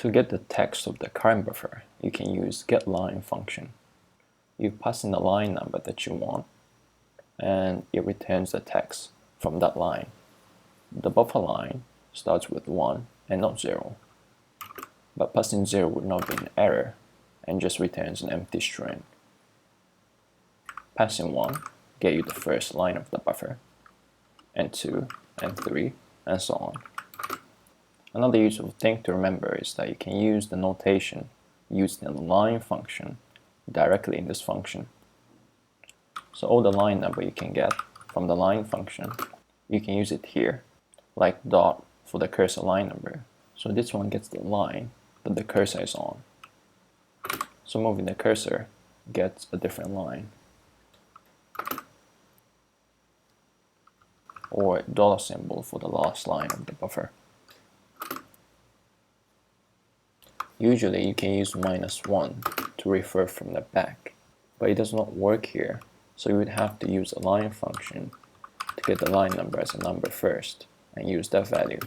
To get the text of the current buffer, you can use getLine function. You pass in the line number that you want, and it returns the text from that line. The buffer line starts with 1 and not 0, but passing 0 would not be an error and just returns an empty string. Passing 1 get you the first line of the buffer, and 2 and 3 and so on. Another useful thing to remember is that you can use the notation used in the line function directly in this function. So all the line number you can get from the line function, you can use it here, like dot for the cursor line number. So this one gets the line that the cursor is on. So moving the cursor gets a different line. Or dollar symbol for the last line of the buffer. Usually you can use -1 to refer from the back, but it does not work here, so you would have to use a line function to get the line number as a number first and use that value.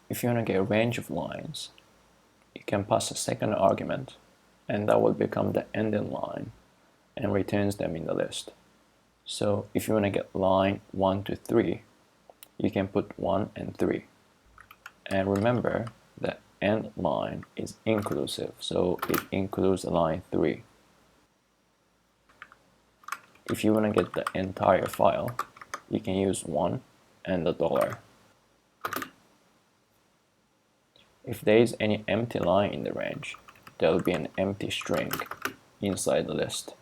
If you want to get a range of lines, you can pass a second argument, and that will become the ending line and returns them in the list. So if you want to get line 1 to 3, you can put 1 and 3. And remember that end line is inclusive, so it includes line 3. If you want to get the entire file, you can use 1 and the $. If there is any empty line in the range, there will be an empty string inside the list.